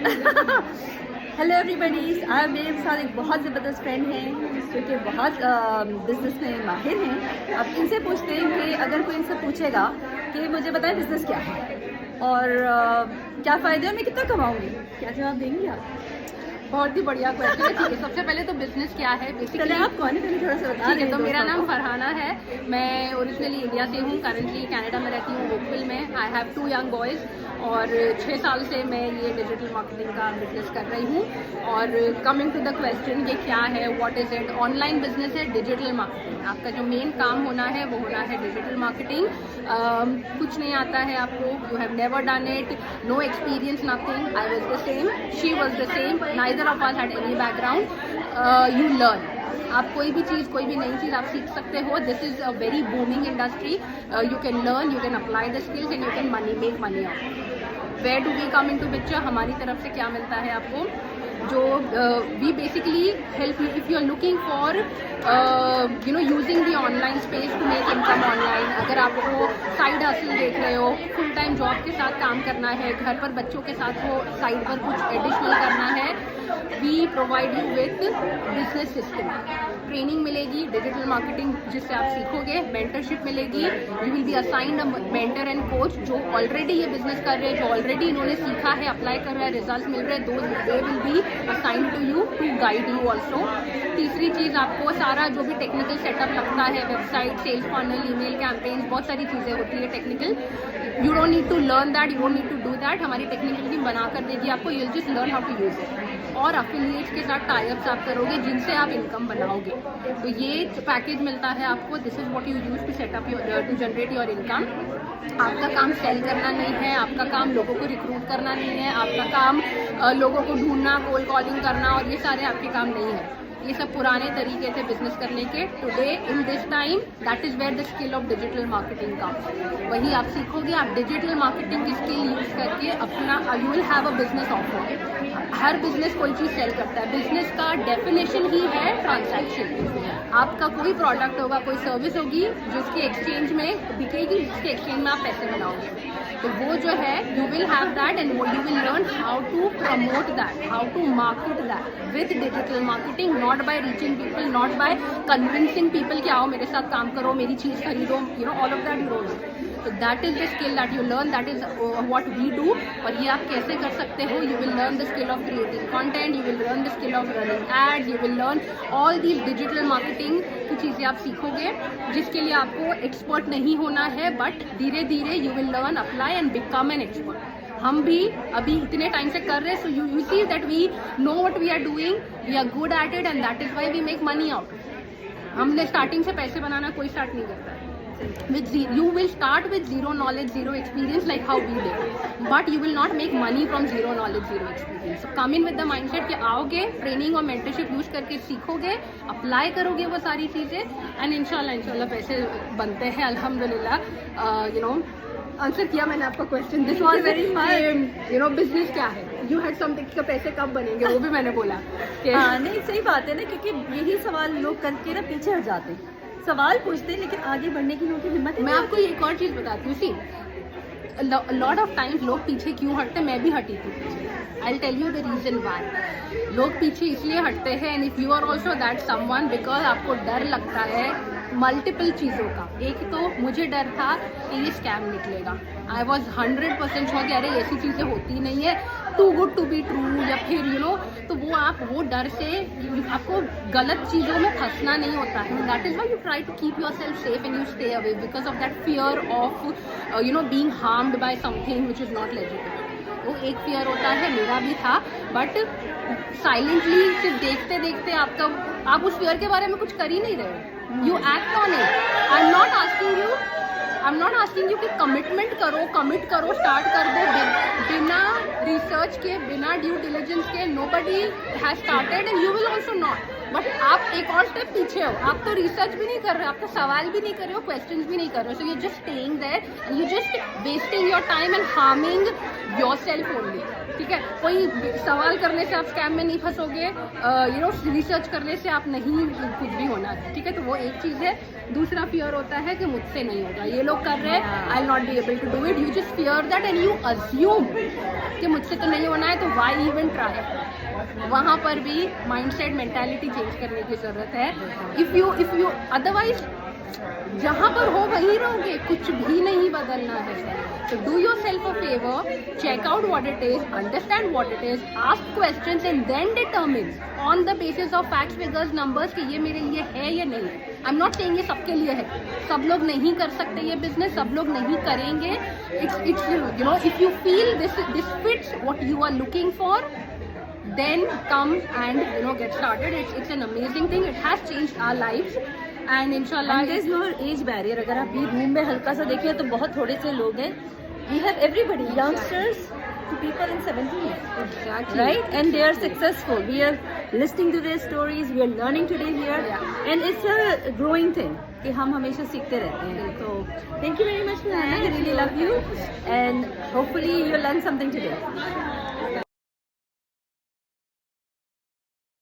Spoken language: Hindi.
हेलो एवरीबडी, आज मेरे साथ एक बहुत ज़बरदस्त फ्रेंड हैं जो कि बहुत बिज़नेस में माहिर हैं। अब इनसे पूछते हैं कि अगर कोई इनसे पूछेगा कि मुझे बताएं बिज़नेस क्या है और क्या फ़ायदे और मैं कितना कमाऊँगी, क्या जवाब देंगी आप? बहुत ही बढ़िया क्वेश्चन है। ठीक है, सबसे पहले तो बिजनेस क्या है चले आप कौन है, पहले थोड़ा सा बता ठीक है। तो दें मेरा दोस्तों नाम को। फरहाना है। मैं ओरिजिनली इंडिया से हूँ, करंटली कनाडा में रहती हूँ, वोकविल में। आई हैव 2 यंग बॉयज़ और 6 साल से मैं ये डिजिटल मार्केटिंग का बिजनेस कर रही हूँ। और कमिंग टू द क्वेश्चन, ये क्या है, what is it? Online business है डिजिटल मार्केटिंग। आपका जो मेन काम होना है वो होना है डिजिटल मार्केटिंग। कुछ नहीं आता है आपको, you have never done it, no experience, nothing. I was the same, she was the same, neither of us had any background. You learn. आप कोई भी चीज़, कोई भी नई चीज़ आप सीख सकते हो। This is a very booming industry. You can learn, you can apply the skills and you can make money out. Where do we come in to picture? हमारी तरफ से क्या मिलता है आपको? जो we basically help you if you are looking for using the online space to make income online. अगर आपको साइड हसल देख रहे हो, फुल टाइम जॉब के साथ काम करना है, घर पर बच्चों के साथ वो साइड पर कुछ एडिशनल करना है, we provide you with business system. Training मिलेगी डिजिटल मार्केटिंग जिससे आप सीखोगे, मेंटरशिप मिलेगी, you will be assigned a mentor and coach जो ऑलरेडी ये बिजनेस कर रहे हैं, जो ऑलरेडी इन्होंने सीखा है, अप्लाई कर रहा है, रिजल्ट मिल रहे हैं, they will be assigned to you to guide you also. तीसरी चीज़, आपको सारा जो भी टेक्निकल सेटअप लगता है, website, sales funnel, email campaigns, बहुत सारी चीज़ें होती है technical. You don't need to learn that, you don't need to do that. हमारी टेक्निकल टीम बना कर देगी आपको, you just learn how to use it. और अफिलिएट्स के साथ टाइप्स आप करोगे जिनसे आप इनकम बनाओगे। तो ये पैकेज मिलता है आपको। This is what you use to set up your to generate your income. आपका काम सेल करना नहीं है, आपका काम लोगों को रिक्रूट करना नहीं है, आपका काम लोगों को ढूंढना, कोल्ड कॉलिंग करना और ये सारे आपके काम नहीं है। ये सब पुराने तरीके थे बिजनेस करने के। Today in this time that is where the skill of digital marketing का। वही आप सीखोगे, आप डिजिटल मार्केटिंग की स्किल यूज करके अपना you will have a business offer. हर बिजनेस कोई चीज़ सेल करता है। बिजनेस का डेफिनेशन ही है ट्रांजैक्शन। आपका कोई प्रोडक्ट होगा, कोई सर्विस होगी जिसके एक्सचेंज में बिकेगी, जिसके एक्सचेंज में आप पैसे बनाओगे। तो वो जो है you will have that and you will learn how to promote that, how to market that with digital marketing, not by reaching people, not by convincing people कि आओ मेरे साथ काम करो, मेरी चीज़ खरीदो, all of that you don't. So that is the skill that you learn, that is what we do। और ये आप कैसे कर सकते हो? You will learn the skill of creating content, you will learn the skill of running ads, you will learn all these digital marketing की चीज़ें आप सीखोगे जिसके लिए आपको एक्सपर्ट नहीं होना है, बट धीरे धीरे you will learn, apply and become an expert। हम भी अभी इतने टाइम से कर रहे हैं, so you see that we know what we are doing, we are good at it and that is why we make money out। हमने स्टार्टिंग से पैसे बनाना कोई स्टार्ट नहीं करता है। You will start with zero knowledge, zero experience like how we did, but you will not make money from zero knowledge, zero experience। So come in with the mindset कि आओगे, ट्रेनिंग और मेंटरशिप यूज करके सीखोगे, अप्लाई करोगे वो सारी चीज़ें एंड इंशाल्लाह पैसे बनते हैं अल्हम्दुलिल्लाह। आंसर किया मैंने आपका question. This was very fun. Business क्या है? यू हैड समथिंग का पैसे कब बनेंगे वो भी मैंने बोला कि हाँ नहीं, सही बात है ना, क्योंकि यही सवाल लोग करके ना पीछे हट जाते हैं। सवाल पूछते हैं लेकिन आगे बढ़ने की उनकी हिम्मत। मैं आपको एक और चीज़ बताती हूँ। सी लॉट ऑफ टाइम्स लोग पीछे क्यों हटते, मैं भी हटी थी पीछे। I will tell you the reason why लोग पीछे इसलिए हटते हैं। And if you are also that someone, because आपको डर लगता है मल्टीपल चीज़ों का। एक तो मुझे डर था कि ये स्कैम निकलेगा। आई वॉज 100% श्योर कि अरे ऐसी चीज़ें होती नहीं है, too good to be true, या फिर तो वो डर से आपको गलत चीज़ों में फंसना नहीं होता है। That is why you try to keep yourself safe and you stay away because of that fear of being harmed by something which is not legitimate. वो एक फियर होता है, मेरा भी था, बट साइलेंटली सिर्फ देखते देखते आप उस फियर के बारे में कुछ कर ही नहीं रहे हो। You act on it. I am not asking you कि कमिट करो, स्टार्ट कर दो बिना रिसर्च के, बिना ड्यू डिलिजेंस के। Nobody has started and you will also not. But आप एक और स्टेप पीछे हो, आप तो रिसर्च भी नहीं कर रहे हो, आप तो सवाल भी नहीं कर रहे हो, क्वेश्चंस भी नहीं कर रहे हो। So you just staying there, you just wasting your time and harming yourself only. ठीक है, कोई सवाल करने से आप स्कैम में नहीं फंसोगे, रिसर्च करने से आप नहीं कुछ भी होना, ठीक है। तो वो एक चीज़ है। दूसरा फियर होता है कि मुझसे नहीं होगा, ये लोग कर रहे हैं, I will not be able to do it, you just fear that and you assume कि मुझसे तो नहीं होना है, तो व्हाई इवन ट्राई। वहाँ पर भी माइंडसेट मेंटालिटी चेंज करने की ज़रूरत है। इफ़ यू अदरवाइज जहाँ पर हो वहीं रहोगे, कुछ भी नहीं बदलना है। So do yourself a favor, check out what it is, understand what it is, ask questions and then determine on the basis of facts, figures, numbers कि ये मेरे लिए है या नहीं। I'm not saying ये सबके लिए है, सब लोग नहीं कर सकते ये बिजनेस, सब लोग नहीं करेंगे। It's if you feel this fits what you are looking for, then come and get started. It's an amazing thing. It has changed our lives. And inshallah, there is no age barrier. अगर आप भी रूम में हल्का सा देखिए तो बहुत थोड़े से लोग हैं. We have everybody, youngsters to people in 70s. Exactly. Right? And they are successful. We are listening to their stories. We are learning today here. Yeah. And it's a growing thing. कि हम हमेशा सीखते रहते हैं. तो thank you very much, Nana. I really love you. And hopefully you learn something today.